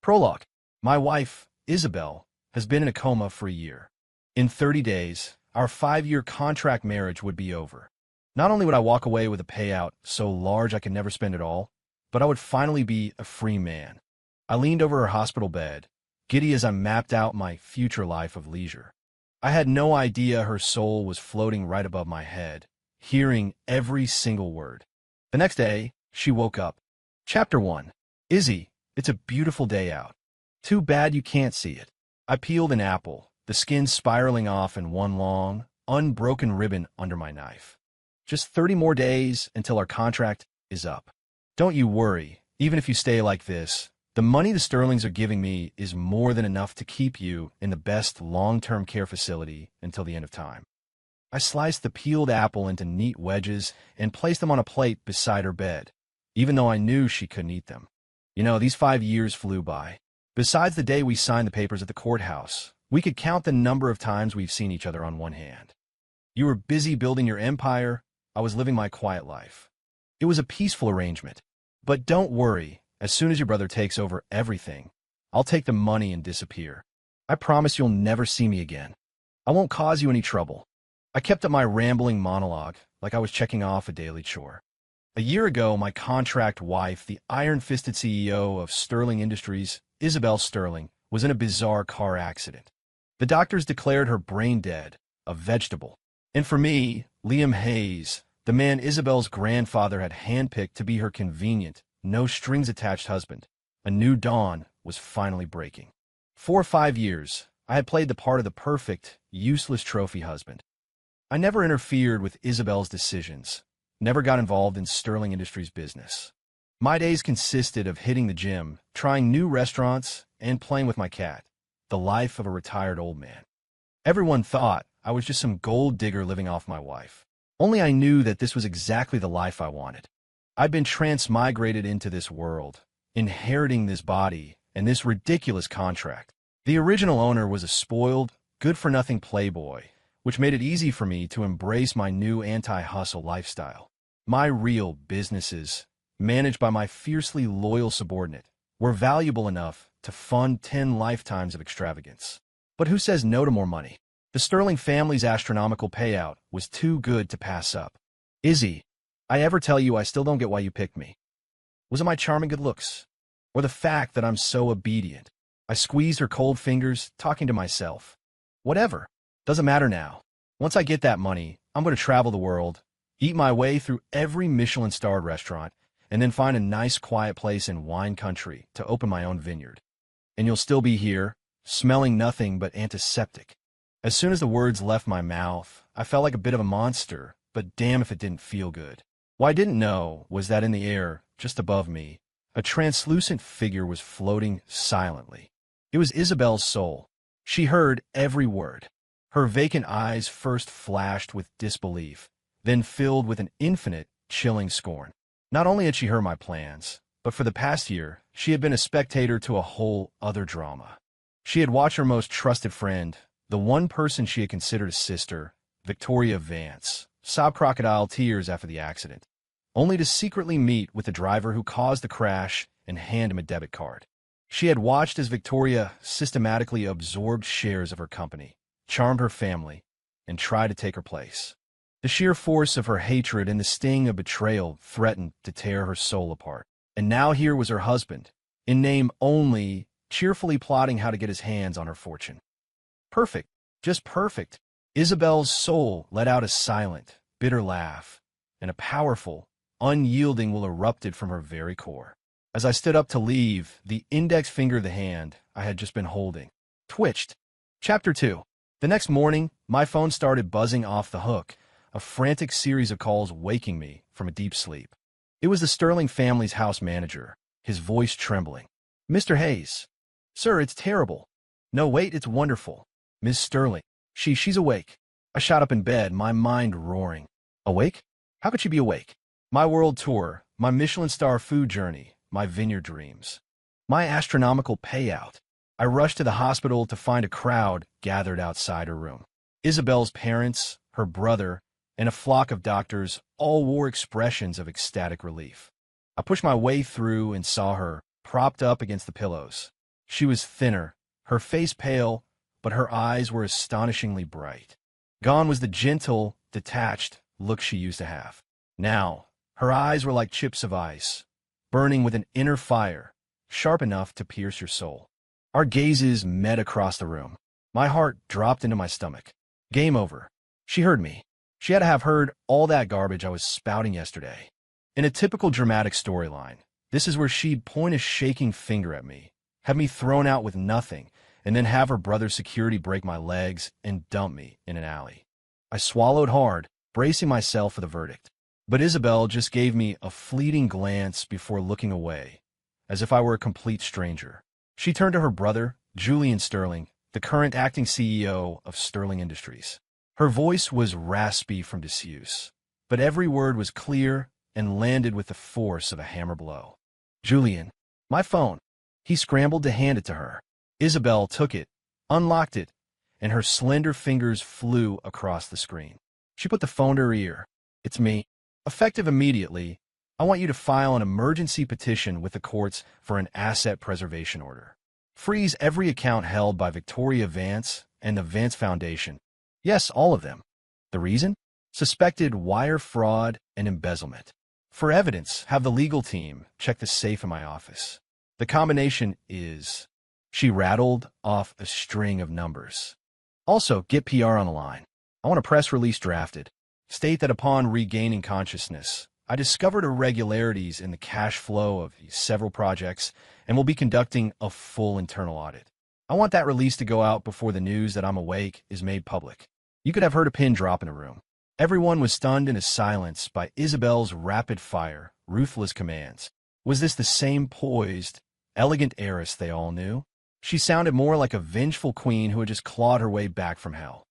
Prologue. My wife, Isabel, has been in a coma for a year. In 30 days, our 5-year contract marriage would be over. Not only would I walk away with a payout so large I could never spend it all, but I would finally be a free man. I leaned over her hospital bed, giddy as I mapped out my future life of leisure. I had no idea her soul was floating right above my head, hearing every single word. The next day, she woke up. Chapter 1. Izzy, it's a beautiful day out. Too bad you can't see it. I peeled an apple, the skin spiraling off in one long, unbroken ribbon under my knife. Just 30 more days until our contract is up. Don't you worry, even if you stay like this, the money the Sterlings are giving me is more than enough to keep you in the best long-term care facility until the end of time. I sliced the peeled apple into neat wedges and placed them on a plate beside her bed, even though I knew she couldn't eat them. You know, these 5 years flew by. Besides the day we signed the papers at the courthouse, we could count the number of times we've seen each other on one hand. You were busy building your empire. I was living my quiet life. It was a peaceful arrangement. But don't worry, as soon as your brother takes over everything, I'll take the money and disappear. I promise you'll never see me again. I won't cause you any trouble. I kept up my rambling monologue like I was checking off a daily chore. A year ago, my contract wife, the iron-fisted CEO of Sterling Industries, Isabel Sterling, was in a bizarre car accident. The doctors declared her brain dead, a vegetable. And for me, Liam Hayes, the man Isabel's grandfather had handpicked to be her convenient, no-strings-attached husband, a new dawn was finally breaking. For 5 years, I had played the part of the perfect, useless trophy husband. I never interfered with Isabel's decisions, never got involved in Sterling Industries business. My days consisted of hitting the gym, trying new restaurants, and playing with my cat, the life of a retired old man. Everyone thought I was just some gold digger living off my wife. Only I knew that this was exactly the life I wanted. I'd been transmigrated into this world, inheriting this body and this ridiculous contract. The original owner was a spoiled, good-for-nothing playboy, which made it easy for me to embrace my new anti-hustle lifestyle. My real businesses, managed by my fiercely loyal subordinate, were valuable enough to fund 10 lifetimes of extravagance. But who says no to more money? The Sterling family's astronomical payout was too good to pass up. Izzy, I ever tell you I still don't get why you picked me? Was it my charming good looks? Or the fact that I'm so obedient? I squeezed her cold fingers, talking to myself. Whatever. Doesn't matter now. Once I get that money, I'm going to travel the world, eat my way through every Michelin-starred restaurant, and then find a nice quiet place in wine country to open my own vineyard. And you'll still be here, smelling nothing but antiseptic. As soon as the words left my mouth, I felt like a bit of a monster, but damn if it didn't feel good. What I didn't know was that in the air, just above me, a translucent figure was floating silently. It was Isabel's soul. She heard every word. Her vacant eyes first flashed with disbelief, then filled with an infinite, chilling scorn. Not only had she heard my plans, but for the past year, she had been a spectator to a whole other drama. She had watched her most trusted friend, the one person she had considered a sister, Victoria Vance, sob crocodile tears after the accident, only to secretly meet with the driver who caused the crash and hand him a debit card. She had watched as Victoria systematically absorbed shares of her company, charmed her family, and tried to take her place. The sheer force of her hatred and the sting of betrayal threatened to tear her soul apart. And now here was her husband, in name only, cheerfully plotting how to get his hands on her fortune. Perfect, just perfect. Isabel's soul let out a silent, bitter laugh, and a powerful, unyielding will erupted from her very core. As I stood up to leave, the index finger of the hand I had just been holding twitched. Chapter 2. The next morning, my phone started buzzing off the hook, a frantic series of calls waking me from a deep sleep. It was the Sterling family's house manager, his voice trembling. Mr. Hayes. Sir, it's terrible. No, wait, it's wonderful. Miss Sterling. She's awake. I shot up in bed, my mind roaring. Awake? How could she be awake? My world tour, my Michelin star food journey, my vineyard dreams, my astronomical payout. I rushed to the hospital to find a crowd gathered outside her room. Isabel's parents, her brother, and a flock of doctors all wore expressions of ecstatic relief. I pushed my way through and saw her, propped up against the pillows, She was thinner, her face pale, but her eyes were astonishingly bright. Gone was the gentle, detached look she used to have. Now, her eyes were like chips of ice, burning with an inner fire, sharp enough to pierce your soul. Our gazes met across the room. My heart dropped into my stomach. Game over. She heard me. She had to have heard all that garbage I was spouting yesterday. In a typical dramatic storyline, this is where she'd point a shaking finger at me, have me thrown out with nothing, and then have her brother's security break my legs and dump me in an alley. I swallowed hard, bracing myself for the verdict. But Isabel just gave me a fleeting glance before looking away, as if I were a complete stranger. She turned to her brother, Julian Sterling, the current acting CEO of Sterling Industries. Her voice was raspy from disuse, but every word was clear and landed with the force of a hammer blow. "Julian, my phone." He scrambled to hand it to her. Isabel took it, unlocked it, and her slender fingers flew across the screen. She put the phone to her ear. "It's me. Effective immediately, I want you to file an emergency petition with the courts for an asset preservation order. Freeze every account held by Victoria Vance and the Vance Foundation. Yes, all of them. The reason? Suspected wire fraud and embezzlement. For evidence, have the legal team check the safe in my office. The combination is..." She rattled off a string of numbers. "Also, get PR on the line. I want a press release drafted. State that upon regaining consciousness, I discovered irregularities in the cash flow of several projects and will be conducting a full internal audit. I want that release to go out before the news that I'm awake is made public." You could have heard a pin drop in a room. Everyone was stunned into silence by Isabel's rapid-fire, ruthless commands. Was this the same poised, elegant heiress they all knew? She sounded more like a vengeful queen who had just clawed her way back from hell.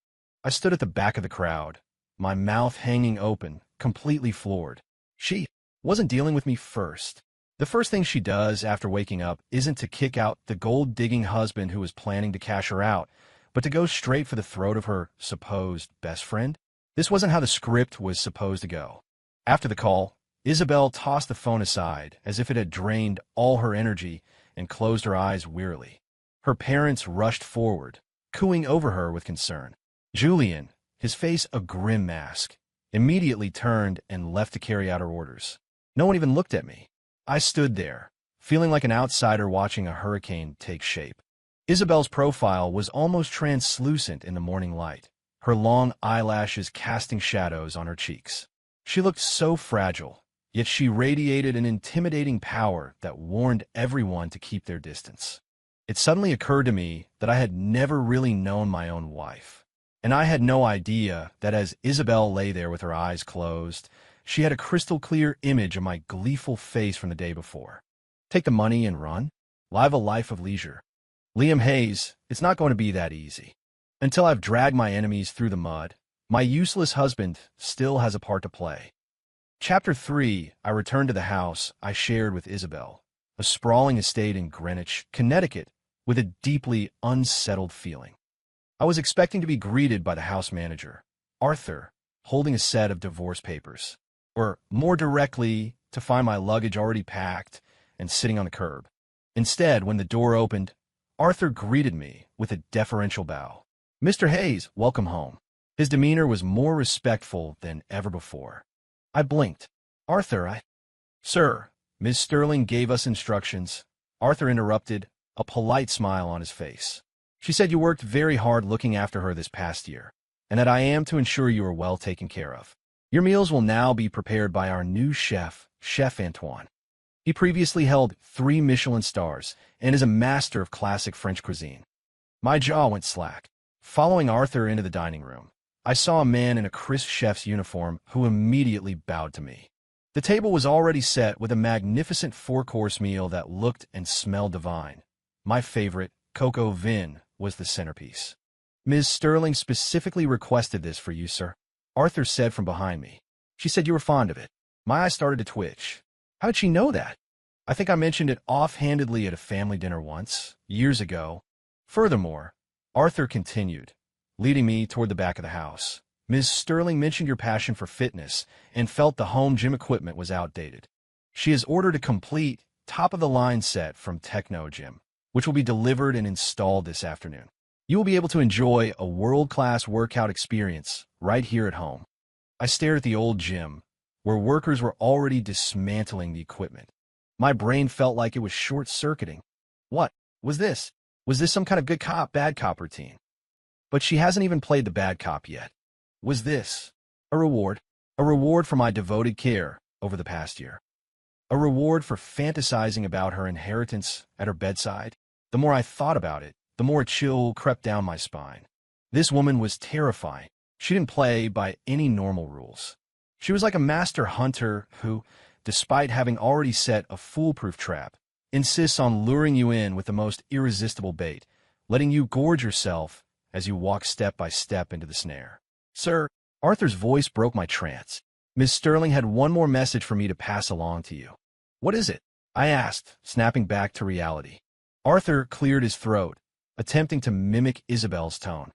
I stood at the back of the crowd, my mouth hanging open, completely floored. She wasn't dealing with me first. The first thing she does after waking up isn't to kick out the gold-digging husband who was planning to cash her out, but to go straight for the throat of her supposed best friend? This wasn't how the script was supposed to go. After the call, Isabel tossed the phone aside as if it had drained all her energy and closed her eyes wearily. Her parents rushed forward, cooing over her with concern. Julian, his face a grim mask, immediately turned and left to carry out her orders. No one even looked at me. I stood there, feeling like an outsider watching a hurricane take shape. Isabel's profile was almost translucent in the morning light, her long eyelashes casting shadows on her cheeks. She looked so fragile, yet she radiated an intimidating power that warned everyone to keep their distance. It suddenly occurred to me that I had never really known my own wife, and I had no idea that as Isabel lay there with her eyes closed, she had a crystal-clear image of my gleeful face from the day before. Take the money and run? Live a life of leisure. Liam Hayes, it's not going to be that easy. Until I've dragged my enemies through the mud, my useless husband still has a part to play. Chapter 3, I returned to the house I shared with Isabel, a sprawling estate in Greenwich, Connecticut, with a deeply unsettled feeling. I was expecting to be greeted by the house manager, Arthur, holding a set of divorce papers, or more directly, to find my luggage already packed and sitting on the curb. Instead, when the door opened, Arthur greeted me with a deferential bow. "Mr. Hayes, welcome home." His demeanor was more respectful than ever before. I blinked. "Arthur, Sir, Miss Sterling gave us instructions." Arthur interrupted, a polite smile on his face. "She said you worked very hard looking after her this past year, and that I am to ensure you are well taken care of. Your meals will now be prepared by our new chef, Chef Antoine. He previously held 3 Michelin stars and is a master of classic French cuisine." My jaw went slack. Following Arthur into the dining room, I saw a man in a crisp chef's uniform who immediately bowed to me. The table was already set with a magnificent 4-course meal that looked and smelled divine. My favorite, coco vin, was the centerpiece. "Ms. Sterling specifically requested this for you, sir," Arthur said from behind me. "She said you were fond of it." My eyes started to twitch. How did she know that? I think I mentioned it offhandedly at a family dinner once, years ago. Furthermore, Arthur continued, leading me toward the back of the house. "Ms. Sterling mentioned your passion for fitness and felt the home gym equipment was outdated. She has ordered a complete, top-of-the-line set from Techno Gym. which will be delivered and installed this afternoon. You will be able to enjoy a world-class workout experience right here at home. I stared at the old gym, where workers were already dismantling the equipment. My brain felt like it was short-circuiting. What was this? Was this some kind of good cop, bad cop routine? But she hasn't even played the bad cop yet. Was this a reward? A reward for my devoted care over the past year? A reward for fantasizing about her inheritance at her bedside? The more I thought about it, the more a chill crept down my spine. This woman was terrifying. She didn't play by any normal rules. She was like a master hunter who, despite having already set a foolproof trap, insists on luring you in with the most irresistible bait, letting you gorge yourself as you walk step by step into the snare. Sir, Arthur's voice broke my trance. Miss Sterling had one more message for me to pass along to you. What is it? I asked, snapping back to reality. Arthur cleared his throat, attempting to mimic Isabel's tone.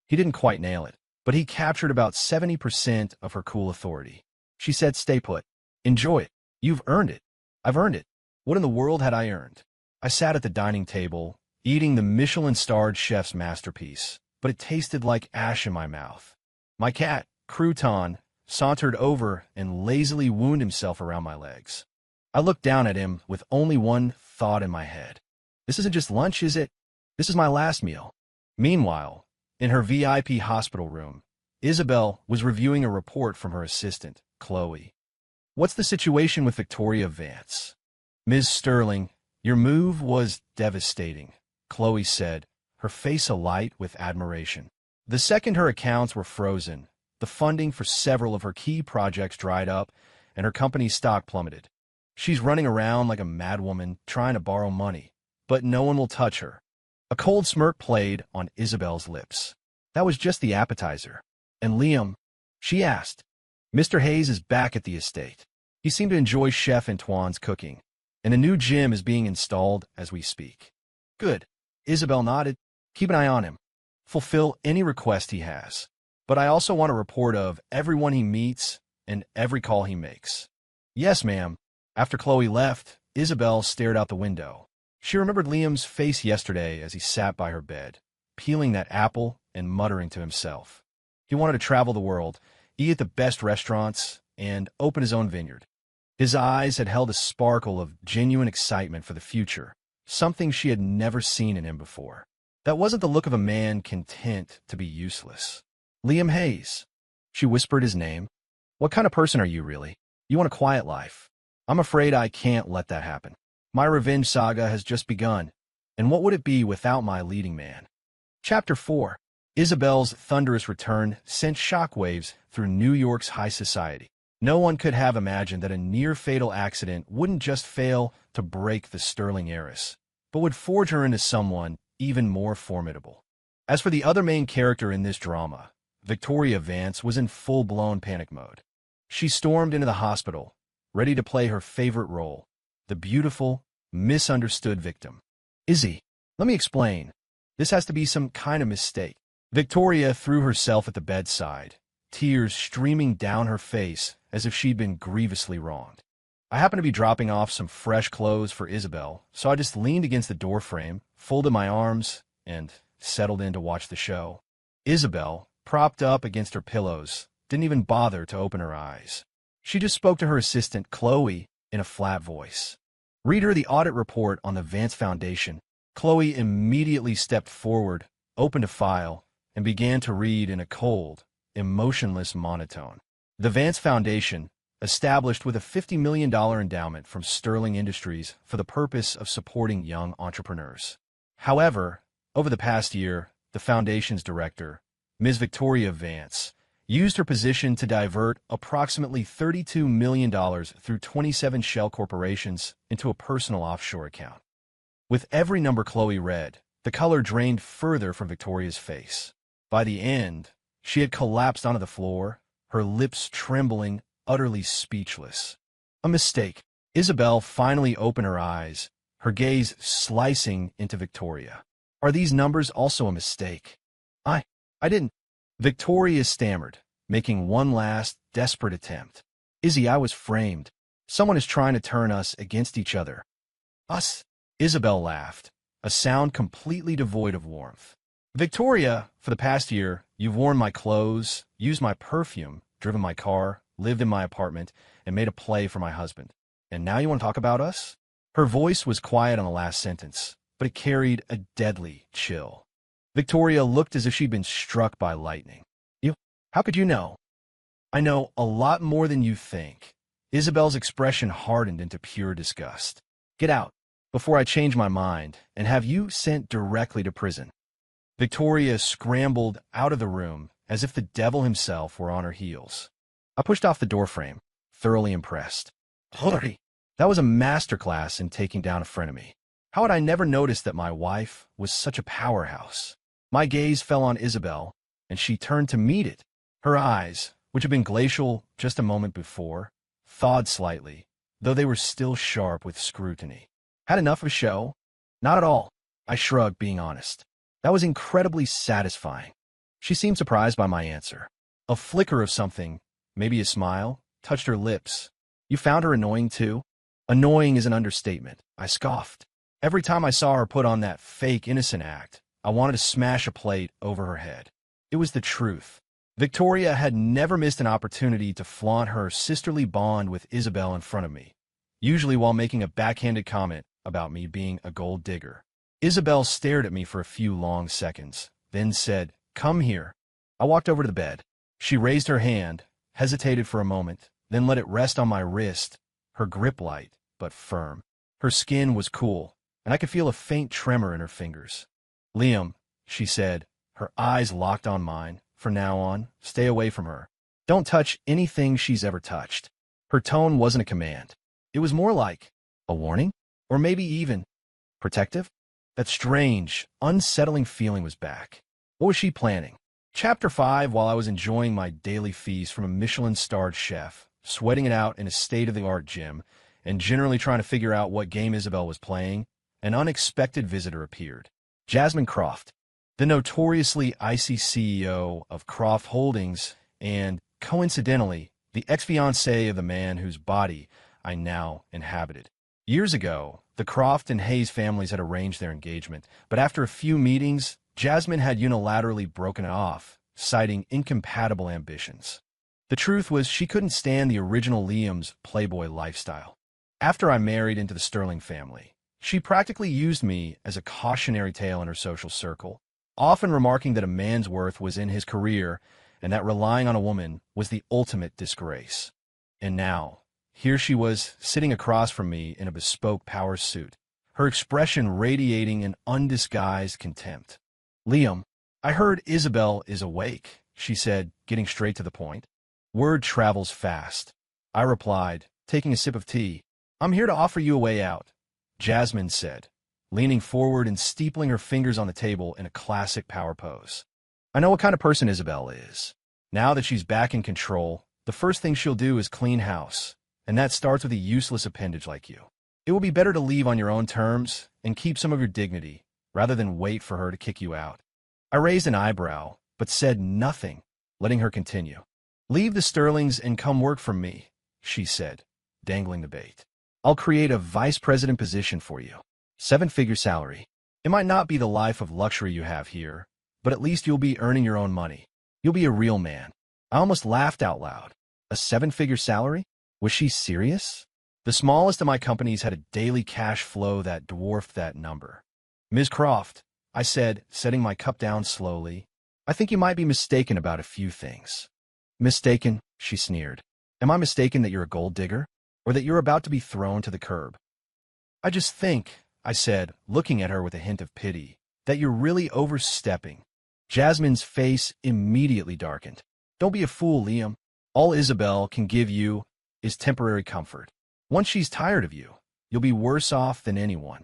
He didn't quite nail it, but he captured about 70% of her cool authority. She said, "Stay put. Enjoy it. You've earned it." I've earned it. What in the world had I earned? I sat at the dining table, eating the Michelin-starred chef's masterpiece, but it tasted like ash in my mouth. My cat, Crouton, sauntered over and lazily wound himself around my legs. I looked down at him with only one thought in my head. This isn't just lunch, is it? This is my last meal. Meanwhile, in her VIP hospital room, Isabel was reviewing a report from her assistant, Chloe. "What's the situation with Victoria Vance?" "Ms. Sterling, your move was devastating," Chloe said, her face alight with admiration. The second her accounts were frozen, the funding for several of her key projects dried up, and her company's stock plummeted. She's running around like a madwoman trying to borrow money, but no one will touch her. A cold smirk played on Isabel's lips. That was just the appetizer. "And Liam?" she asked. "Mr. Hayes is back at the estate. He seemed to enjoy Chef Antoine's cooking, and a new gym is being installed as we speak." "Good." Isabel nodded. "Keep an eye on him. Fulfill any request he has. But I also want a report of everyone he meets and every call he makes." "Yes, ma'am." After Chloe left, Isabel stared out the window. She remembered Liam's face yesterday as he sat by her bed, peeling that apple and muttering to himself. He wanted to travel the world, eat at the best restaurants, and open his own vineyard. His eyes had held a sparkle of genuine excitement for the future, something she had never seen in him before. That wasn't the look of a man content to be useless. "Liam Hayes." She whispered his name. "What kind of person are you, really? You want a quiet life. I'm afraid I can't let that happen. My revenge saga has just begun, and what would it be without my leading man?" Chapter 4. Isabel's thunderous return sent shockwaves through New York's high society. No one could have imagined that a near-fatal accident wouldn't just fail to break the Sterling heiress, but would forge her into someone even more formidable. As for the other main character in this drama, Victoria Vance was in full-blown panic mode. She stormed into the hospital, ready to play her favorite role, the beautiful, misunderstood victim. "Izzy, let me explain. This has to be some kind of mistake." Victoria threw herself at the bedside, tears streaming down her face as if she'd been grievously wronged. "I happened to be dropping off some fresh clothes for Isabel, so I just leaned against the doorframe, folded my arms, and settled in to watch the show." Isabel, propped up against her pillows, didn't even bother to open her eyes. She just spoke to her assistant, Chloe, in a flat voice. "Read her the audit report on the Vance Foundation." Chloe immediately stepped forward, opened a file, and began to read in a cold, emotionless monotone. The Vance Foundation, established with a $50 million endowment from Sterling Industries for the purpose of supporting young entrepreneurs. However, over the past year, the foundation's director, Ms. Victoria Vance, used her position to divert approximately $32 million through 27 shell corporations into a personal offshore account. With every number Chloe read, the color drained further from Victoria's face. By the end, she had collapsed onto the floor, her lips trembling, utterly speechless. A mistake. Isabel finally opened her eyes, her gaze slicing into Victoria. "Are these numbers also a mistake?" I didn't." Victoria stammered, making one last, desperate attempt. "Izzy, I was framed. Someone is trying to turn us against each other." "Us?" Isabel laughed, a sound completely devoid of warmth. Victoria, for the past year, you've worn my clothes, used my perfume, driven my car, lived in my apartment, and made a play for my husband. And now you want to talk about us? Her voice was quiet on the last sentence, but it carried a deadly chill. Victoria looked as if she'd been struck by lightning. You? How could you know? I know a lot more than you think. Isabel's expression hardened into pure disgust. Get out, before I change my mind and have you sent directly to prison. Victoria scrambled out of the room as if the devil himself were on her heels. I pushed off the doorframe, thoroughly impressed. Hurry! That was a masterclass in taking down a frenemy. How had I never noticed that my wife was such a powerhouse? My gaze fell on Isabel, and she turned to meet it. Her eyes, which had been glacial just a moment before, thawed slightly, though they were still sharp with scrutiny. Had enough of a show? Not at all. I shrugged, being honest. That was incredibly satisfying. She seemed surprised by my answer. A flicker of something, maybe a smile, touched her lips. You found her annoying too? Annoying is an understatement, I scoffed. Every time I saw her put on that fake innocent act, I wanted to smash a plate over her head. It was the truth. Victoria had never missed an opportunity to flaunt her sisterly bond with Isabel in front of me, usually while making a backhanded comment about me being a gold digger. Isabel stared at me for a few long seconds, then said, "Come here." I walked over to the bed. She raised her hand, hesitated for a moment, then let it rest on my wrist, her grip light, but firm. Her skin was cool, and I could feel a faint tremor in her fingers. "Liam," she said, her eyes locked on mine. "From now on, stay away from her. Don't touch anything she's ever touched." Her tone wasn't a command. It was more like a warning, or maybe even protective. That strange, unsettling feeling was back. What was she planning? Chapter 5. While I was enjoying my daily feast from a Michelin-starred chef, sweating it out in a state-of-the-art gym, and generally trying to figure out what game Isabel was playing, an unexpected visitor appeared. Jasmine Croft, the notoriously icy CEO of Croft Holdings and, coincidentally, the ex-fiancée of the man whose body I now inhabited. Years ago, the Croft and Hayes families had arranged their engagement, but after a few meetings, Jasmine had unilaterally broken it off, citing incompatible ambitions. The truth was she couldn't stand the original Liam's playboy lifestyle. After I married into the Sterling family, she practically used me as a cautionary tale in her social circle, often remarking that a man's worth was in his career and that relying on a woman was the ultimate disgrace. And now, here she was, sitting across from me in a bespoke power suit, her expression radiating an undisguised contempt. "Liam, I heard Isabel is awake," she said, getting straight to the point. "Word travels fast," I replied, taking a sip of tea. "I'm here to offer you a way out," Jasmine said, leaning forward and steepling her fingers on the table in a classic power pose. "I know what kind of person Isabel is. Now that she's back in control, the first thing she'll do is clean house, and that starts with a useless appendage like you. It will be better to leave on your own terms and keep some of your dignity, rather than wait for her to kick you out." I raised an eyebrow, but said nothing, letting her continue. "Leave the Sterlings and come work for me," she said, dangling the bait. "I'll create a vice president position for you. 7-figure salary. It might not be the life of luxury you have here, but at least you'll be earning your own money. You'll be a real man." I almost laughed out loud. A 7-figure salary? Was she serious? The smallest of my companies had a daily cash flow that dwarfed that number. "Ms. Croft," I said, setting my cup down slowly, "I think you might be mistaken about a few things." "Mistaken?" she sneered. "Am I mistaken that you're a gold digger? Or that you're about to be thrown to the curb?" "I just think," I said, looking at her with a hint of pity, "that you're really overstepping." Jasmine's face immediately darkened. "Don't be a fool, Liam. All Isabel can give you is temporary comfort. Once she's tired of you, you'll be worse off than anyone."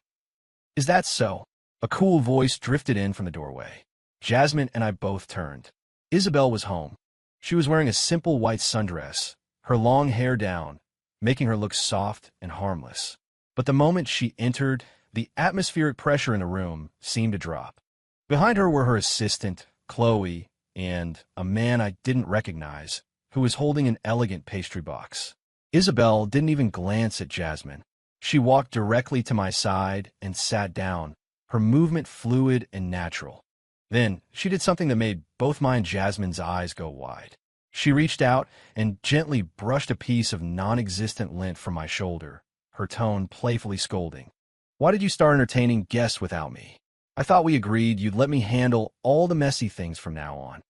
"Is that so?" A cool voice drifted in from the doorway. Jasmine and I both turned. Isabel was home. She was wearing a simple white sundress, her long hair down, making her look soft and harmless. But the moment she entered, the atmospheric pressure in the room seemed to drop. Behind her were her assistant, Chloe, and a man I didn't recognize, who was holding an elegant pastry box. Isabel didn't even glance at Jasmine. She walked directly to my side and sat down, her movement fluid and natural. Then, she did something that made both mine and Jasmine's eyes go wide. She reached out and gently brushed a piece of non-existent lint from my shoulder, her tone playfully scolding. "Why did you start entertaining guests without me? I thought we agreed you'd let me handle all the messy things from now on."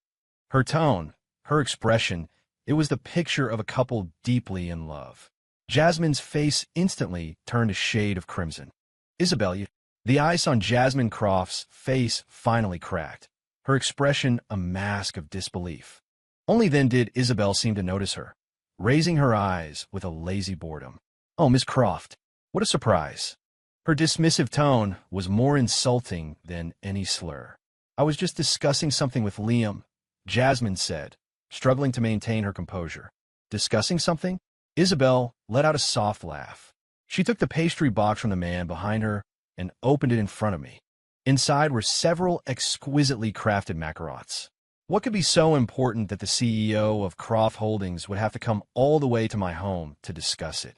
Her tone, her expression, it was the picture of a couple deeply in love. Jasmine's face instantly turned a shade of crimson. "Isabel, you..." The ice on Jasmine Croft's face finally cracked, her expression a mask of disbelief. Only then did Isabel seem to notice her, raising her eyes with a lazy boredom. "Oh, Miss Croft, what a surprise." Her dismissive tone was more insulting than any slur. "I was just discussing something with Liam," Jasmine said, struggling to maintain her composure. "Discussing something?" Isabel let out a soft laugh. She took the pastry box from the man behind her and opened it in front of me. Inside were several exquisitely crafted macarons. What could be so important that the CEO of Croft Holdings would have to come all the way to my home to discuss it?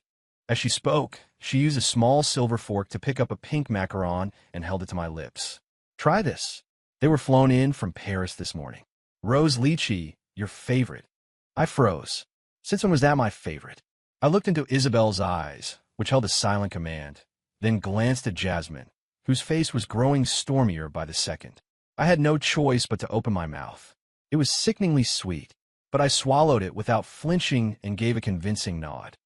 As she spoke, she used a small silver fork to pick up a pink macaron and held it to my lips. "Try this. They were flown in from Paris this morning. Rose lychee, your favorite." I froze. Since when was that my favorite? I looked into Isabel's eyes, which held a silent command, then glanced at Jasmine, whose face was growing stormier by the second. I had no choice but to open my mouth. It was sickeningly sweet, but I swallowed it without flinching and gave a convincing nod.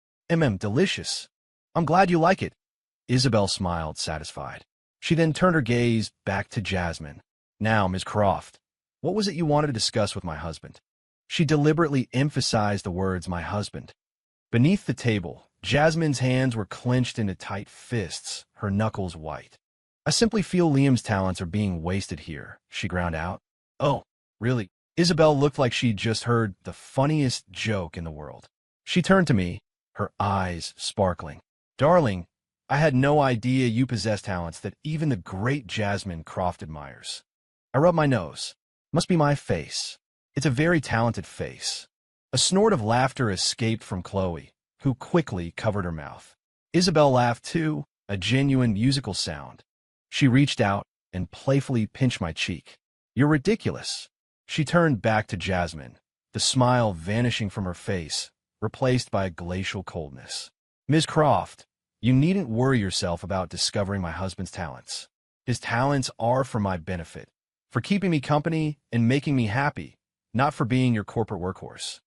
Delicious. I'm glad you like it." Isabel smiled, satisfied. She then turned her gaze back to Jasmine. "Now, Miss Croft, what was it you wanted to discuss with my husband?" She deliberately emphasized the words "my husband." Beneath the table, Jasmine's hands were clenched into tight fists, her knuckles white. "I simply feel Liam's talents are being wasted here," she ground out. "Oh, really?" Isabel looked like she'd just heard the funniest joke in the world. She turned to me, her eyes sparkling. "Darling, I had no idea you possess talents that even the great Jasmine Croft admires." I rubbed my nose. Must be my face. It's a very talented face. A snort of laughter escaped from Chloe, who quickly covered her mouth. Isabel laughed too, a genuine musical sound. She reached out and playfully pinched my cheek. "You're ridiculous." She turned back to Jasmine, the smile vanishing from her face, replaced by a glacial coldness. "Ms. Croft, you needn't worry yourself about discovering my husband's talents. His talents are for my benefit, for keeping me company and making me happy, not for being your corporate workhorse.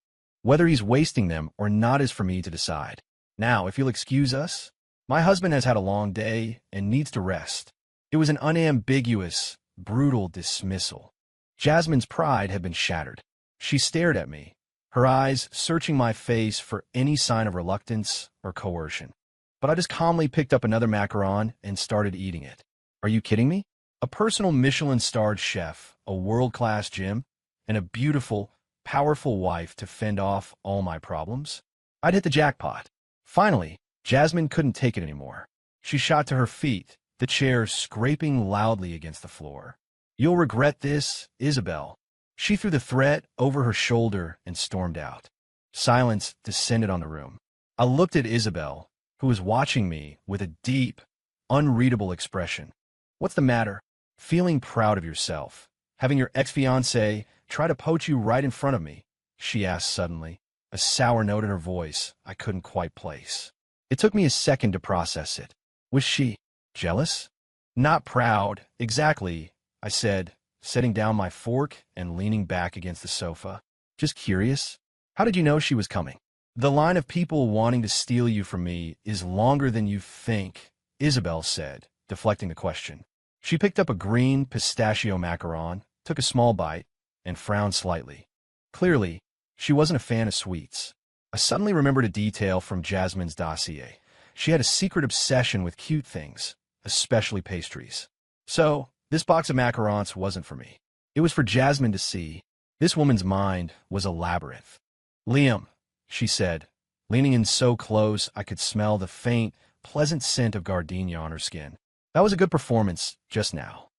Whether he's wasting them or not is for me to decide. Now, if you'll excuse us, my husband has had a long day and needs to rest." It was an unambiguous, brutal dismissal. Jasmine's pride had been shattered. She stared at me, her eyes searching my face for any sign of reluctance or coercion. But I just calmly picked up another macaron and started eating it. Are you kidding me? A personal Michelin-starred chef, a world-class gym, and a beautiful, powerful wife to fend off all my problems? I'd hit the jackpot. Finally, Jasmine couldn't take it anymore. She shot to her feet, the chair scraping loudly against the floor. "You'll regret this, Isabel." She threw the threat over her shoulder and stormed out. Silence descended on the room. I looked at Isabel, who was watching me with a deep, unreadable expression. "What's the matter? Feeling proud of yourself? Having your ex-fiancé try to poach you right in front of me?" she asked suddenly, a sour note in her voice I couldn't quite place. It took me a second to process it. Was she jealous? "Not proud, exactly," I said, setting down my fork and leaning back against the sofa. "Just curious. How did you know she was coming?" "The line of people wanting to steal you from me is longer than you think," Isabel said, deflecting the question. She picked up a green pistachio macaron, took a small bite, and frowned slightly. Clearly, she wasn't a fan of sweets. I suddenly remembered a detail from Jasmine's dossier. She had a secret obsession with cute things, especially pastries. So, this box of macarons wasn't for me. It was for Jasmine to see. This woman's mind was a labyrinth. "Liam," she said, leaning in so close I could smell the faint, pleasant scent of gardenia on her skin. "That was a good performance just now."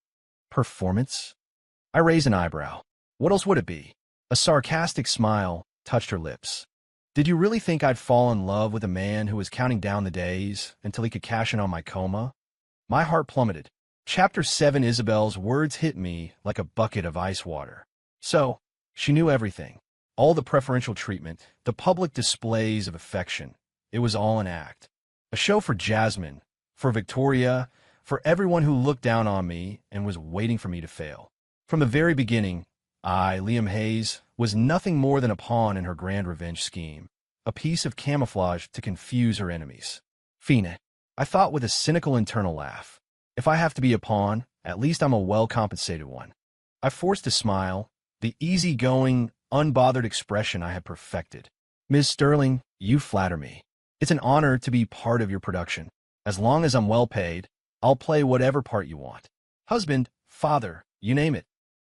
Performance? I raised an eyebrow. What else would it be? A sarcastic smile touched her lips. "Did you really think I'd fall in love with a man who was counting down the days until he could cash in on my coma?" My heart plummeted. Chapter 7. Isabel's words hit me like a bucket of ice water. So, she knew everything. All the preferential treatment, the public displays of affection. It was all an act. A show for Jasmine, for Victoria, for everyone who looked down on me and was waiting for me to fail. From the very beginning, I, Liam Hayes, was nothing more than a pawn in her grand revenge scheme, a piece of camouflage to confuse her enemies. Fina, I thought with a cynical internal laugh. If I have to be a pawn, at least I'm a well-compensated one. I forced a smile, the easy-going, unbothered expression I had perfected. Ms. Sterling, you flatter me. It's an honor to be part of your production. As long as I'm well paid, I'll play whatever part you want. Husband, father, you name it.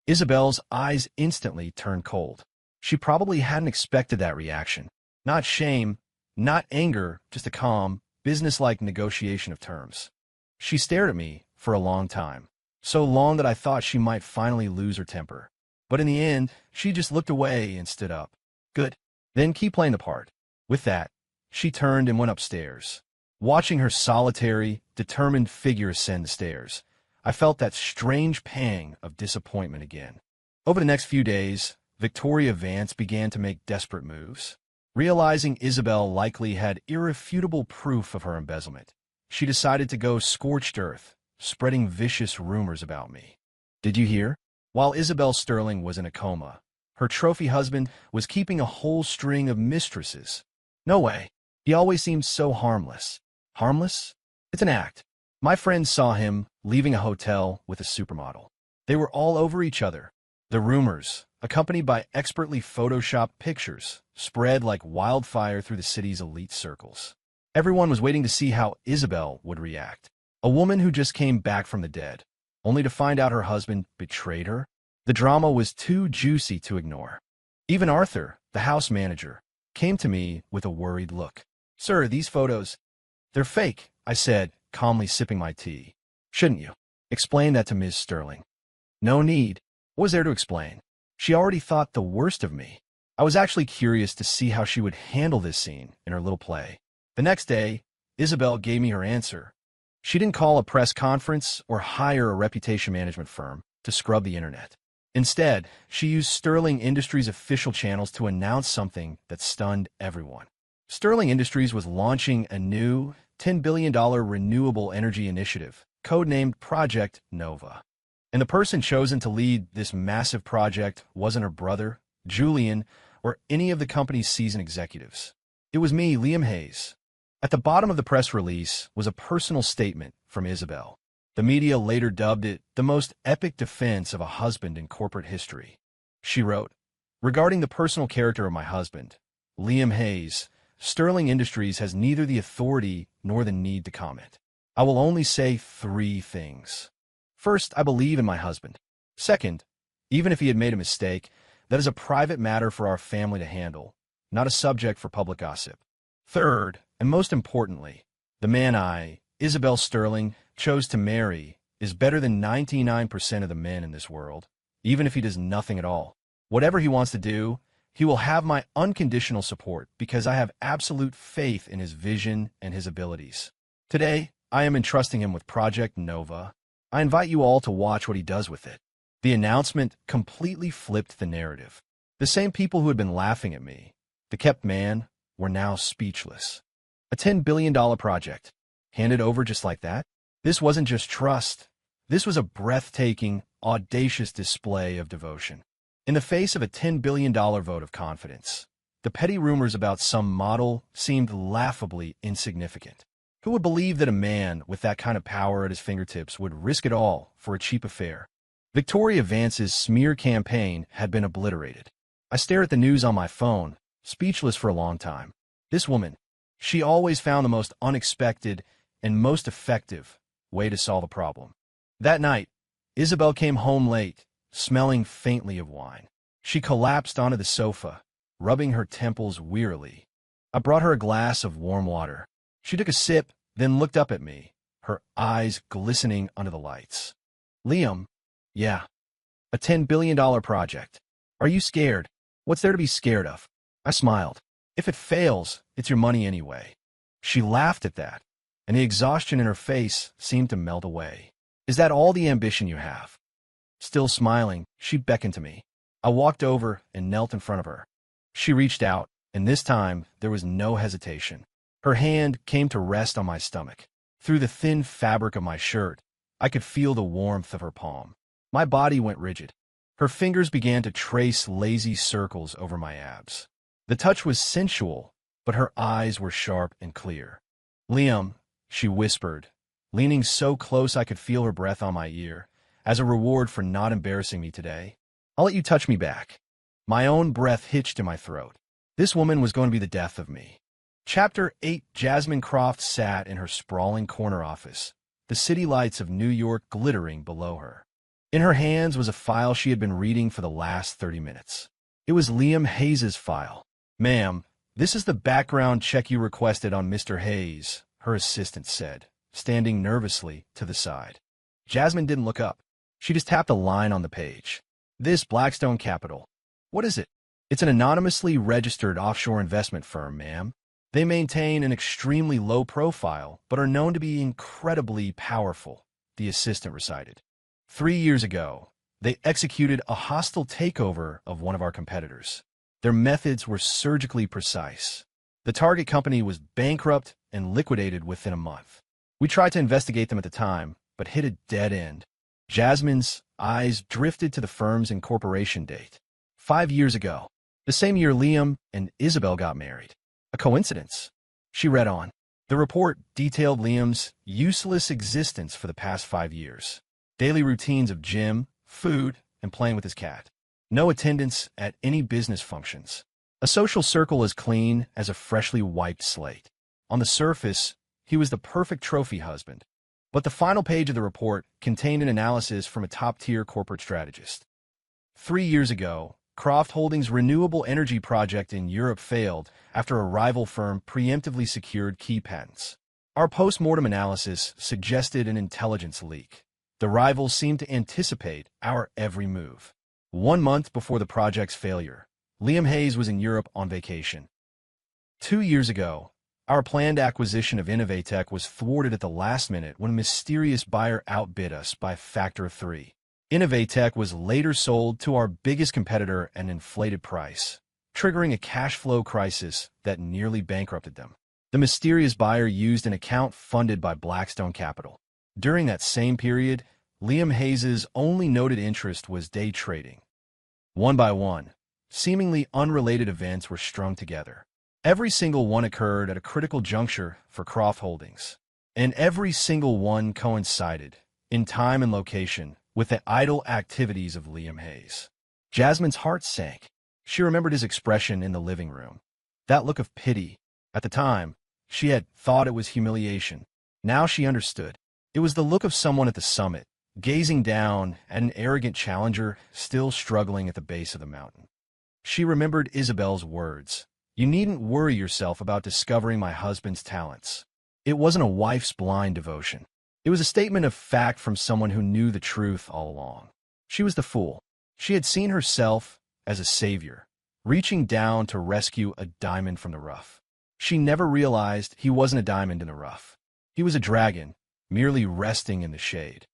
Isabel's eyes instantly turned cold. She probably hadn't expected that reaction. Not shame, not anger, just a calm, businesslike negotiation of terms. She stared at me for a long time, so long that I thought she might finally lose her temper. But in the end, she just looked away and stood up. Good. Then keep playing the part. With that, she turned and went upstairs. Watching her solitary, determined figure ascend the stairs, I felt that strange pang of disappointment again. Over the next few days, Victoria Vance began to make desperate moves. Realizing Isabel likely had irrefutable proof of her embezzlement, she decided to go scorched earth, spreading vicious rumors about me. Did you hear? While Isabel Sterling was in a coma, her trophy husband was keeping a whole string of mistresses. No way. He always seemed so harmless. Harmless? It's an act. My friends saw him leaving a hotel with a supermodel. They were all over each other. The rumors, accompanied by expertly photoshopped pictures, spread like wildfire through the city's elite circles. Everyone was waiting to see how Isabel would react. A woman who just came back from the dead, only to find out her husband betrayed her. The drama was too juicy to ignore. Even Arthur, the house manager, came to me with a worried look. Sir, these photos, they're fake, I said, calmly sipping my tea. Shouldn't you explain that to Ms. Sterling? No need. What was there to explain? She already thought the worst of me. I was actually curious to see how she would handle this scene in her little play. The next day, Isabel gave me her answer. She didn't call a press conference or hire a reputation management firm to scrub the internet. Instead, she used Sterling Industries' official channels to announce something that stunned everyone. Sterling Industries was launching a new $10 billion renewable energy initiative, codenamed Project Nova. And the person chosen to lead this massive project wasn't her brother, Julian, or any of the company's seasoned executives. It was me, Liam Hayes. At the bottom of the press release was a personal statement from Isabel. The media later dubbed it the most epic defense of a husband in corporate history. She wrote, regarding the personal character of my husband, Liam Hayes, Sterling Industries has neither the authority nor the need to comment. I will only say 3 things. First, I believe in my husband. Second, even if he had made a mistake, that is a private matter for our family to handle, not a subject for public gossip. Third, and most importantly, the man I, Isabel Sterling, chose to marry is better than 99% of the men in this world, even if he does nothing at all. Whatever he wants to do, he will have my unconditional support because I have absolute faith in his vision and his abilities. Today, I am entrusting him with Project Nova. I invite you all to watch what he does with it. The announcement completely flipped the narrative. The same people who had been laughing at me, the kept man, were now speechless. A $10 billion project, handed over just like that? This wasn't just trust. This was a breathtaking, audacious display of devotion. In the face of a $10 billion vote of confidence, the petty rumors about some model seemed laughably insignificant. Who would believe that a man with that kind of power at his fingertips would risk it all for a cheap affair? Victoria Vance's smear campaign had been obliterated. I stared at the news on my phone, speechless for a long time. This woman, she always found the most unexpected and most effective way to solve a problem. That night, Isabel came home late, smelling faintly of wine. She collapsed onto the sofa, rubbing her temples wearily. I brought her a glass of warm water. She took a sip, then looked up at me, her eyes glistening under the lights. Liam, yeah, a $10 billion project. Are you scared? What's there to be scared of? I smiled. If it fails, it's your money anyway. She laughed at that, and the exhaustion in her face seemed to melt away. Is that all the ambition you have? Still smiling, she beckoned to me. I walked over and knelt in front of her. She reached out, and this time there was no hesitation. Her hand came to rest on my stomach. Through the thin fabric of my shirt, I could feel the warmth of her palm. My body went rigid. Her fingers began to trace lazy circles over my abs. The touch was sensual, but her eyes were sharp and clear. "Liam," she whispered, leaning so close I could feel her breath on my ear, "as a reward for not embarrassing me today, I'll let you touch me back." My own breath hitched in my throat. This woman was going to be the death of me. Chapter 8. Jasmine Croft sat in her sprawling corner office, the city lights of New York glittering below her. In her hands was a file she had been reading for the last 30 minutes. It was Liam Hayes' file. "Ma'am, this is the background check you requested on Mr. Hayes," her assistant said, standing nervously to the side. Jasmine didn't look up. She just tapped a line on the page. "This Blackstone Capital. What is it?" "It's an anonymously registered offshore investment firm, ma'am. They maintain an extremely low profile, but are known to be incredibly powerful," the assistant recited. 3 years ago, they executed a hostile takeover of one of our competitors. Their methods were surgically precise. The target company was bankrupt and liquidated within a month. We tried to investigate them at the time, but hit a dead end. Jasmine's eyes drifted to the firm's incorporation date. 5 years ago, the same year Liam and Isabel got married. A coincidence? She read on. The report detailed Liam's useless existence for the past 5 years. Daily routines of gym, food, and playing with his cat. No attendance at any business functions. A social circle as clean as a freshly wiped slate. On the surface, he was the perfect trophy husband. But the final page of the report contained an analysis from a top-tier corporate strategist. 3 years ago, Croft Holdings' renewable energy project in Europe failed after a rival firm preemptively secured key patents. Our post-mortem analysis suggested an intelligence leak. The rivals seemed to anticipate our every move. 1 month before the project's failure, Liam Hayes was in Europe on vacation. 2 years ago, our planned acquisition of Innovatech was thwarted at the last minute when a mysterious buyer outbid us by a factor of 3. Innovatech was later sold to our biggest competitor at an inflated price, triggering a cash flow crisis that nearly bankrupted them. The mysterious buyer used an account funded by Blackstone Capital. During that same period, Liam Hayes' only noted interest was day trading. One by one, seemingly unrelated events were strung together. Every single one occurred at a critical juncture for Croft Holdings, and every single one coincided, in time and location, with the idle activities of Liam Hayes. Jasmine's heart sank. She remembered his expression in the living room. That look of pity. At the time, she had thought it was humiliation. Now she understood. It was the look of someone at the summit, gazing down at an arrogant challenger still struggling at the base of the mountain. She remembered Isabel's words. "You needn't worry yourself about discovering my husband's talents." It wasn't a wife's blind devotion. It was a statement of fact from someone who knew the truth all along. She was the fool. She had seen herself as a savior, reaching down to rescue a diamond from the rough. She never realized he wasn't a diamond in the rough. He was a dragon, merely resting in the shade.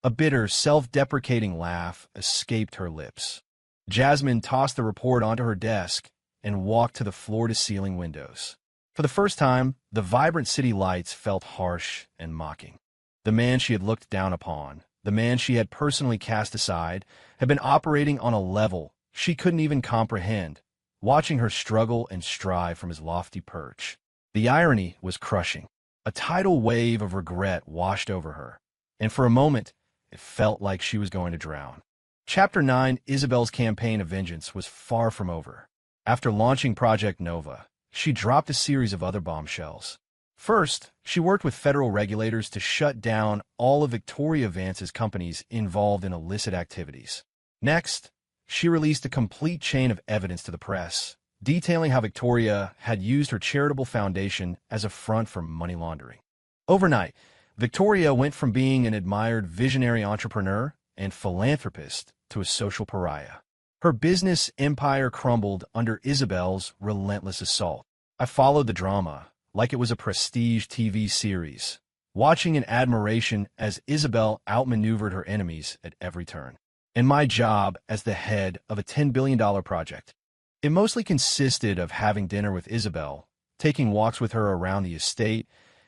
A bitter, self-deprecating laugh escaped her lips. Jasmine tossed the report onto her desk and walked to the floor-to-ceiling windows. For the first time, the vibrant city lights felt harsh and mocking. The man she had looked down upon, the man she had personally cast aside, had been operating on a level she couldn't even comprehend, watching her struggle and strive from his lofty perch. The irony was crushing. A tidal wave of regret washed over her, and for a moment, it felt like she was going to drown. Chapter 9. Isabel's campaign of vengeance was far from over. After launching Project Nova, she dropped a series of other bombshells. First, she worked with federal regulators to shut down all of Victoria Vance's companies involved in illicit activities. Next, she released a complete chain of evidence to the press, detailing how Victoria had used her charitable foundation as a front for money laundering. Overnight, Victoria went from being an admired visionary entrepreneur and philanthropist to a social pariah. Her business empire crumbled under Isabel's relentless assault. I followed the drama like it was a prestige TV series, watching in admiration as Isabel outmaneuvered her enemies at every turn. And my job as the head of a $10 billion project. It mostly consisted of having dinner with Isabel, taking walks with her around the estate,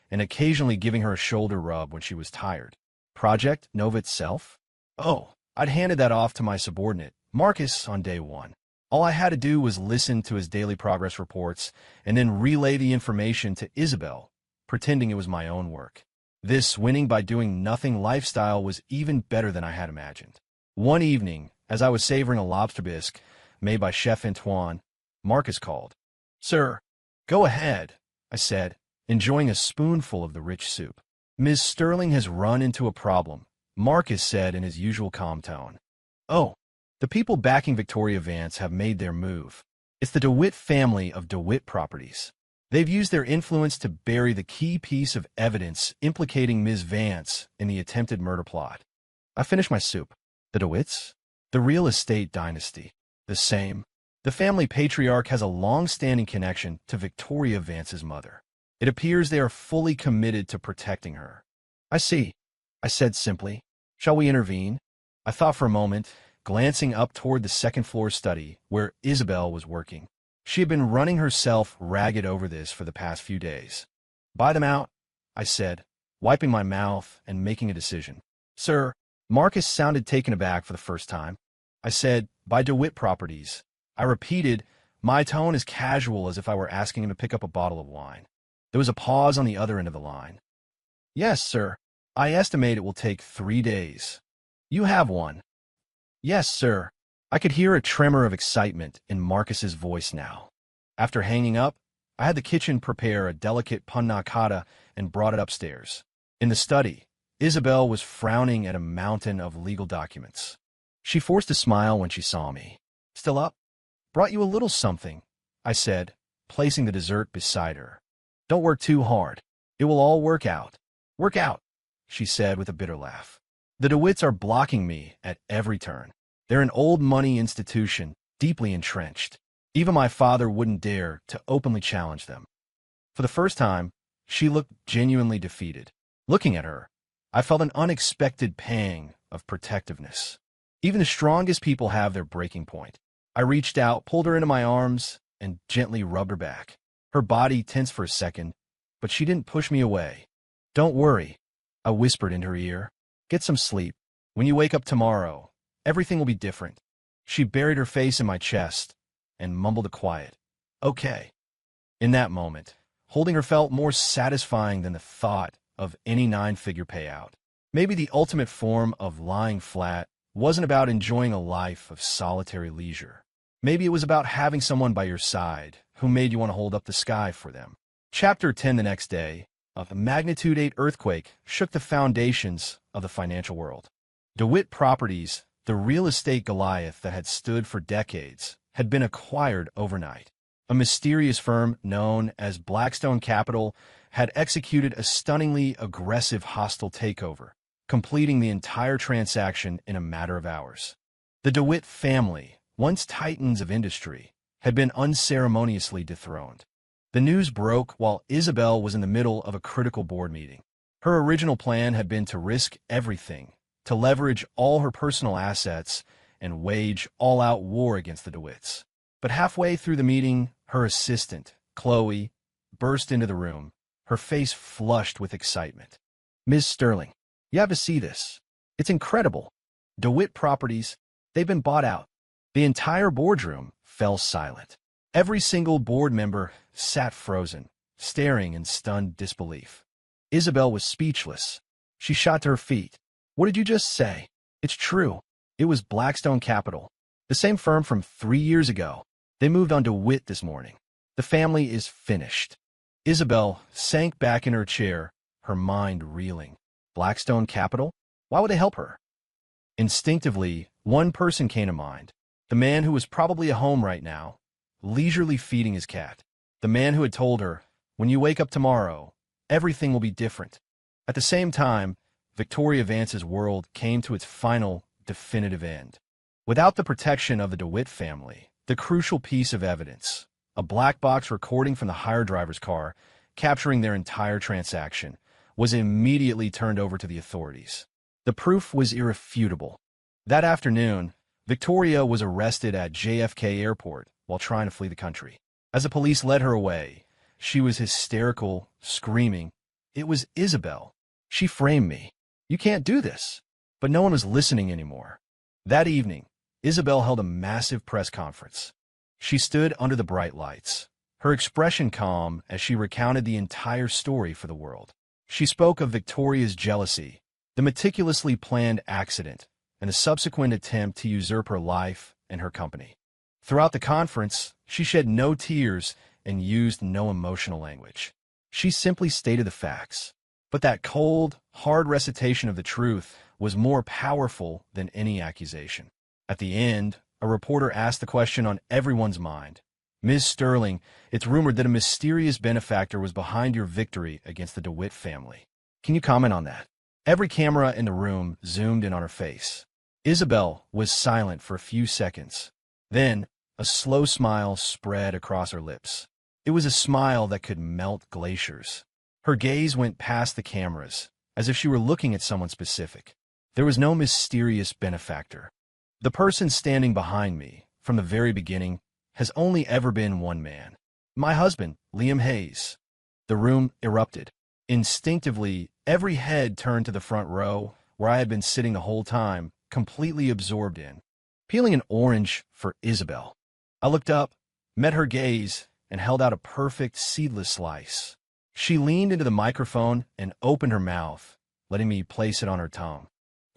and occasionally giving her a shoulder rub when she was tired. Project Nova itself? Oh, I'd handed that off to my subordinate, Marcus, on day one. All I had to do was listen to his daily progress reports and then relay the information to Isabel, pretending it was my own work. This winning by doing nothing lifestyle was even better than I had imagined. One evening, as I was savoring a lobster bisque made by Chef Antoine, Marcus called. "Sir, go ahead," I said, enjoying a spoonful of the rich soup. "Ms. Sterling has run into a problem," Marcus said in his usual calm tone. "Oh, the people backing Victoria Vance have made their move. It's the DeWitt family of DeWitt Properties. They've used their influence to bury the key piece of evidence implicating Ms. Vance in the attempted murder plot." I finished my soup. The DeWitts? The real estate dynasty. The same. The family patriarch has a long-standing connection to Victoria Vance's mother. It appears they are fully committed to protecting her. "I see," I said simply. "Shall we intervene?" I thought for a moment, glancing up toward the second-floor study where Isabel was working. She had been running herself ragged over this for the past few days. "Buy them out," I said, wiping my mouth and making a decision. "Sir," Marcus sounded taken aback for the first time. I said, "By DeWitt Properties." I repeated, my tone as casual as if I were asking him to pick up a bottle of wine. There was a pause on the other end of the line. "Yes, sir. I estimate it will take 3 days. You have one." "Yes, sir." I could hear a tremor of excitement in Marcus's voice now. After hanging up, I had the kitchen prepare a delicate panna cotta and brought it upstairs. In the study, Isabel was frowning at a mountain of legal documents. She forced a smile when she saw me. "Still up? Brought you a little something," I said, placing the dessert beside her. "Don't work too hard. It will all work out." "Work out," she said with a bitter laugh. "The DeWitts are blocking me at every turn. They're an old money institution, deeply entrenched. Even my father wouldn't dare to openly challenge them." For the first time, she looked genuinely defeated. Looking at her, I felt an unexpected pang of protectiveness. Even the strongest people have their breaking point. I reached out, pulled her into my arms, and gently rubbed her back. Her body tensed for a second, but she didn't push me away. "Don't worry," I whispered into her ear. "Get some sleep. When you wake up tomorrow, everything will be different." She buried her face in my chest and mumbled a quiet, "Okay." In that moment, holding her felt more satisfying than the thought of any 9-figure payout. Maybe the ultimate form of lying flat wasn't about enjoying a life of solitary leisure. Maybe it was about having someone by your side who made you want to hold up the sky for them. Chapter 10. The next day, a magnitude 8 earthquake shook the foundations of the financial world. DeWitt Properties, the real estate Goliath that had stood for decades, had been acquired overnight. A mysterious firm known as Blackstone Capital had executed a stunningly aggressive hostile takeover, completing the entire transaction in a matter of hours. The DeWitt family, once titans of industry, had been unceremoniously dethroned. The news broke while Isabel was in the middle of a critical board meeting. Her original plan had been to risk everything, to leverage all her personal assets and wage all-out war against the DeWitts. But halfway through the meeting, her assistant, Chloe, burst into the room, her face flushed with excitement. "Ms. Sterling, you have to see this. It's incredible. DeWitt Properties, they've been bought out." The entire boardroom fell silent. Every single board member sat frozen, staring in stunned disbelief. Isabel was speechless. She shot to her feet. "What did you just say?" "It's true. It was Blackstone Capital, the same firm from 3 years ago. They moved on to DeWitt this morning. The family is finished." Isabel sank back in her chair, her mind reeling. Blackstone Capital? Why would they help her? Instinctively, one person came to mind. The man who was probably at home right now, leisurely feeding his cat. The man who had told her, "When you wake up tomorrow, everything will be different." At the same time, Victoria Vance's world came to its final, definitive end. Without the protection of the DeWitt family, the crucial piece of evidence, a black box recording from the hire driver's car, capturing their entire transaction, was immediately turned over to the authorities. The proof was irrefutable. That afternoon, Victoria was arrested at JFK Airport while trying to flee the country. As the police led her away, she was hysterical, screaming, "It was Isabel. She framed me. You can't do this." But no one was listening anymore. That evening, Isabel held a massive press conference. She stood under the bright lights, her expression calm as she recounted the entire story for the world. She spoke of Victoria's jealousy, the meticulously planned accident, and the subsequent attempt to usurp her life and her company. Throughout the conference, she shed no tears and used no emotional language. She simply stated the facts. But that cold, hard recitation of the truth was more powerful than any accusation. At the end, a reporter asked the question on everyone's mind. "Ms. Sterling, it's rumored that a mysterious benefactor was behind your victory against the DeWitt family. Can you comment on that?" Every camera in the room zoomed in on her face. Isabel was silent for a few seconds. Then, a slow smile spread across her lips. It was a smile that could melt glaciers. Her gaze went past the cameras, as if she were looking at someone specific. There was no mysterious benefactor. The person standing behind me, from the very beginning, has only ever been one man. My husband, Liam Hayes. The room erupted. Instinctively, every head turned to the front row, where I had been sitting the whole time, completely absorbed in, peeling an orange for Isabel. I looked up, met her gaze, and held out a perfect, seedless slice. She leaned into the microphone and opened her mouth, letting me place it on her tongue.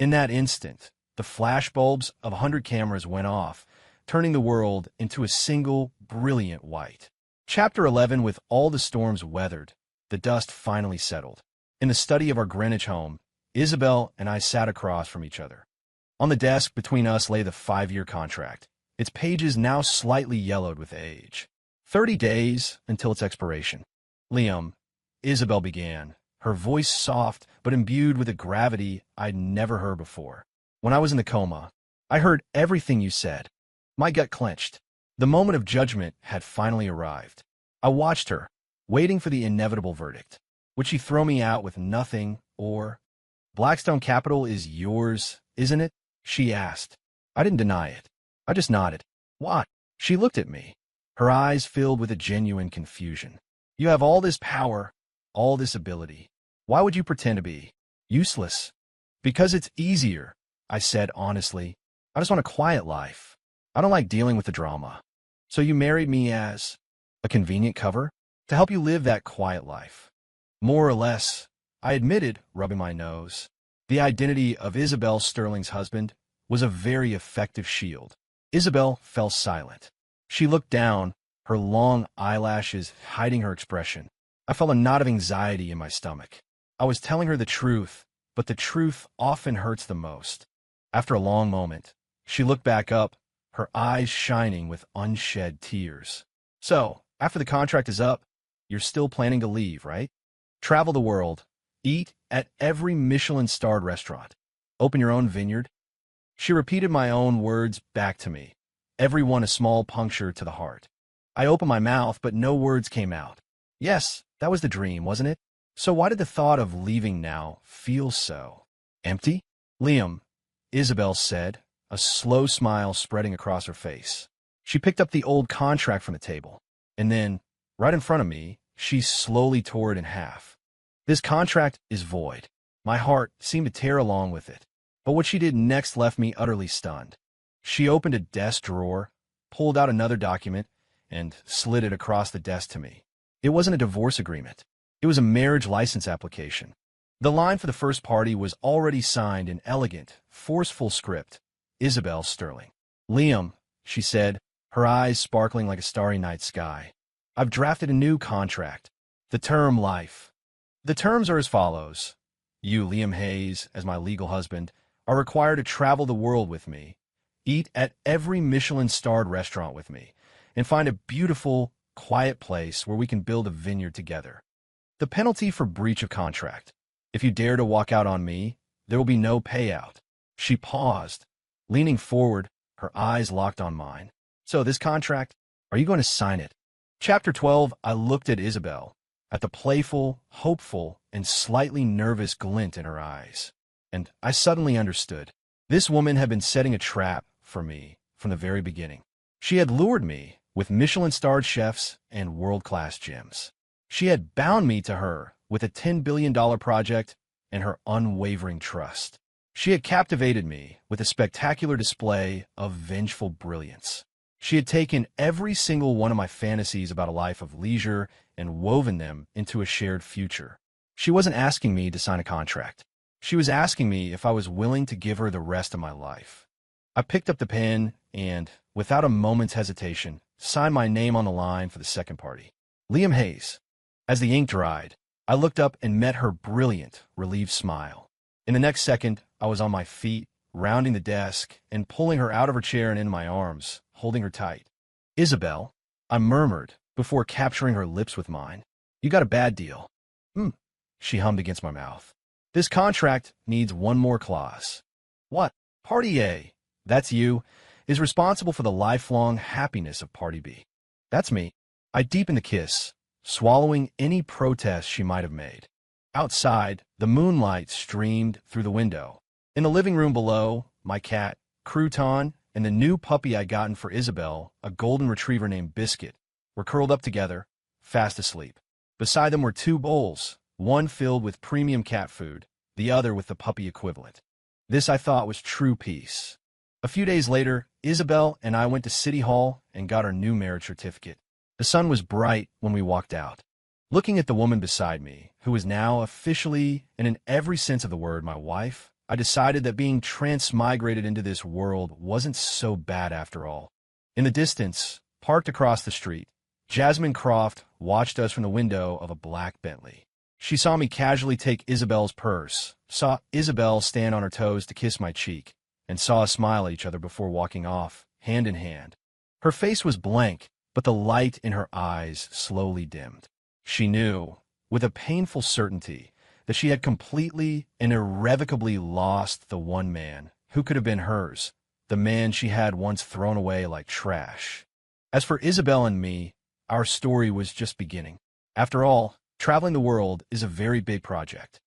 In that instant, the flashbulbs of 100 cameras went off, turning the world into a single, brilliant white. Chapter 11. With all the storms weathered, the dust finally settled. In the study of our Greenwich home, Isabel and I sat across from each other. On the desk between us lay the 5-year contract, its pages now slightly yellowed with age. 30 days until its expiration. "Liam," Isabel began, her voice soft but imbued with a gravity I'd never heard before. "When I was in the coma, I heard everything you said." My gut clenched. The moment of judgment had finally arrived. I watched her, waiting for the inevitable verdict. Would she throw me out with nothing, or, "Blackstone Capital is yours, isn't it?" she asked. I didn't deny it. I just nodded. "What?" She looked at me, her eyes filled with a genuine confusion. "You have all this power, all this ability. Why would you pretend to be useless?" "Because it's easier," I said honestly. "I just want a quiet life. I don't like dealing with the drama." "So you married me as a convenient cover to help you live that quiet life?" "More or less," I admitted, rubbing my nose. The identity of Isabel Sterling's husband was a very effective shield. Isabel fell silent. She looked down, her long eyelashes hiding her expression. I felt a knot of anxiety in my stomach. I was telling her the truth, but the truth often hurts the most. After a long moment, she looked back up, her eyes shining with unshed tears. "So, after the contract is up, you're still planning to leave, right? Travel the world, eat at every Michelin-starred restaurant, open your own vineyard?" She repeated my own words back to me, every one a small puncture to the heart. I opened my mouth, but no words came out. Yes, that was the dream, wasn't it? So why did the thought of leaving now feel so empty? "Liam," Isabel said, a slow smile spreading across her face. She picked up the old contract from the table, and then, right in front of me, she slowly tore it in half. "This contract is void." My heart seemed to tear along with it. But what she did next left me utterly stunned. She opened a desk drawer, pulled out another document, and slid it across the desk to me. It wasn't a divorce agreement. It was a marriage license application. The line for the first party was already signed in elegant, forceful script. "Isabel Sterling." "Liam," she said, her eyes sparkling like a starry night sky. "I've drafted a new contract. The term life. The terms are as follows. You, Liam Hayes, as my legal husband, are required to travel the world with me, eat at every Michelin-starred restaurant with me, and find a beautiful, quiet place where we can build a vineyard together. The penalty for breach of contract. If you dare to walk out on me, there will be no payout." She paused, leaning forward, her eyes locked on mine. "So this contract, are you going to sign it?" Chapter 12. I looked at Isabel. at the playful, hopeful, and slightly nervous glint in her eyes. And I suddenly understood. This woman had been setting a trap for me from the very beginning. She had lured me with Michelin-starred chefs and world-class gyms. She had bound me to her with a $10 billion project and her unwavering trust. She had captivated me with a spectacular display of vengeful brilliance. She had taken every single one of my fantasies about a life of leisure and woven them into a shared future. She wasn't asking me to sign a contract. She was asking me if I was willing to give her the rest of my life. I picked up the pen and, without a moment's hesitation, signed my name on the line for the second party. Liam Hayes. As the ink dried, I looked up and met her brilliant, relieved smile. In the next second, I was on my feet, rounding the desk, and pulling her out of her chair and into my arms, holding her tight. "Isabel," I murmured, before capturing her lips with mine. "You got a bad deal." She hummed against my mouth. "This contract needs one more clause." "What?" "Party A, that's you, is responsible for the lifelong happiness of Party B." "That's me." I deepened the kiss, swallowing any protest she might have made. Outside, the moonlight streamed through the window. In the living room below, my cat, Crouton, and the new puppy I'd gotten for Isabel, a golden retriever named Biscuit, were curled up together, fast asleep. Beside them were two bowls, one filled with premium cat food, the other with the puppy equivalent. This I thought was true peace. A few days later, Isabel and I went to City Hall and got our new marriage certificate. The sun was bright when we walked out. Looking at the woman beside me, who was now officially, and in every sense of the word, my wife, I decided that being transmigrated into this world wasn't so bad after all. In the distance, parked across the street, Jasmine Croft watched us from the window of a black Bentley. She saw me casually take Isabel's purse, saw Isabel stand on her toes to kiss my cheek, and saw us smile at each other before walking off, hand in hand. Her face was blank, but the light in her eyes slowly dimmed. She knew, with a painful certainty, that she had completely and irrevocably lost the one man who could have been hers, the man she had once thrown away like trash. As for Isabel and me, our story was just beginning. After all, traveling the world is a very big project.